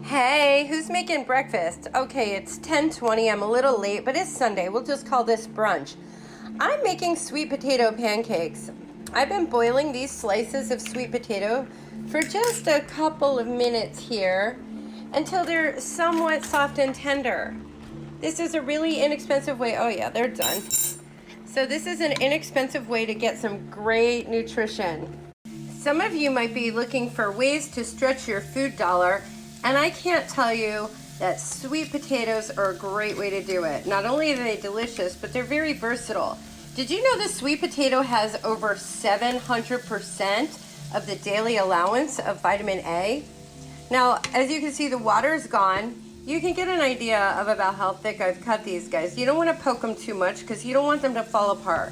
Hey, who's making breakfast? Okay, it's 10:20. I'm a little late, but it's Sunday. We'll just call this brunch. I'm making sweet potato pancakes. I've been boiling these slices of sweet potato for just a couple of minutes here until they're somewhat soft and tender. This is a really inexpensive way. Oh yeah, they're done. So this is an inexpensive way to get some great nutrition. Some of you might be looking for ways to stretch your food dollar, and I can't tell you that sweet potatoes are a great way to do it. Not only are they delicious, but they're very versatile. Did you know the sweet potato has over 700% of the daily allowance of vitamin A? Now, as you can see, the water is gone. You can get an idea of about how thick I've cut these guys. You don't want to poke them too much because you don't want them to fall apart.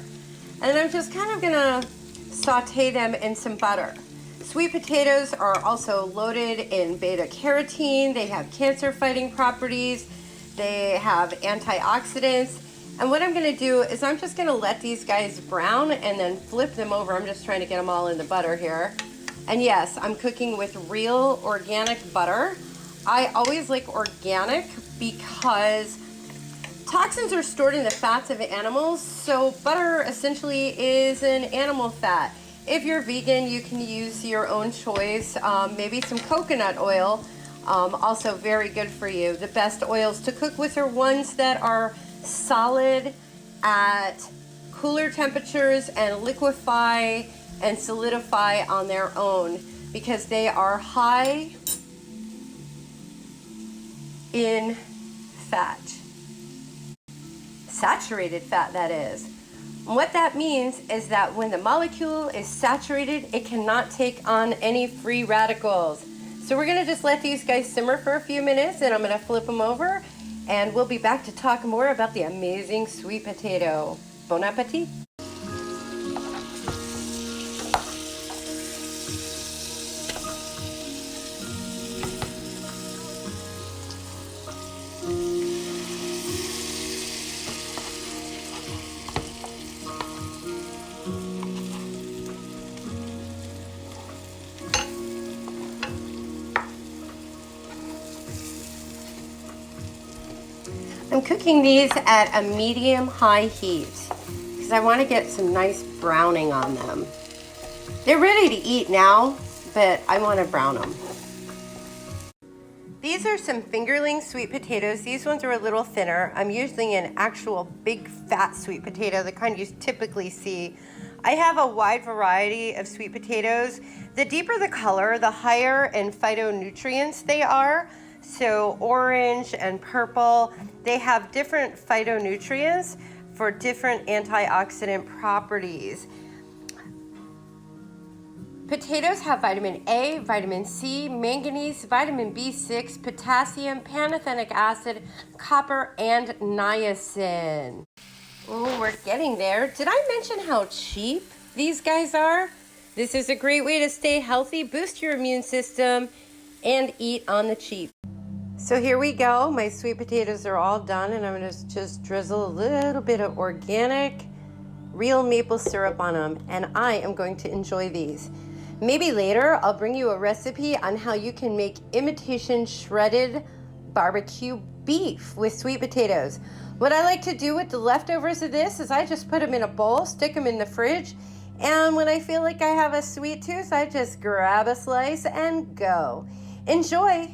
And I'm just kind of gonna saute them in some butter. Sweet potatoes are also loaded in beta carotene. They have cancer fighting properties. They have antioxidants. And what I'm gonna do is I'm just gonna let these guys brown and then flip them over. I'm just trying to get them all in the butter here. And yes, I'm cooking with real organic butter. I always like organic because toxins are stored in the fats of animals, so butter essentially is an animal fat. If you're vegan, you can use your own choice. Maybe some coconut oil, also very good for you. The best oils to cook with are ones that are solid at cooler temperatures and liquefy and solidify on their own because they are high in fat. Saturated fat, that is. And what that means is that when the molecule is saturated, it cannot take on any free radicals. So we're gonna just let these guys simmer for a few minutes, and I'm gonna flip them over, and we'll be back to talk more about the amazing sweet potato. Bon appetit. I'm cooking these at a medium-high heat because I want to get some nice browning on them. They're ready to eat now, but I want to brown them. These are some fingerling sweet potatoes. These ones are a little thinner. I'm using an actual big fat sweet potato, the kind you typically see. I have a wide variety of sweet potatoes. The deeper the color, the higher in phytonutrients they are. So orange and purple, they have different phytonutrients for different antioxidant properties. Potatoes have vitamin A, vitamin C, manganese, vitamin B6, potassium, pantothenic acid, copper, and niacin. Oh, we're getting there. Did I mention how cheap these guys are? This is a great way to stay healthy, boost your immune system, and eat on the cheap. So here we go. My sweet potatoes are all done, and I'm going to just drizzle a little bit of organic, real maple syrup on them, and I am going to enjoy these. Maybe later I'll bring you a recipe on how you can make imitation shredded barbecue beef with sweet potatoes. What I like to do with the leftovers of this is I just put them in a bowl, stick them in the fridge, and when I feel like I have a sweet tooth, I just grab a slice and go. Enjoy!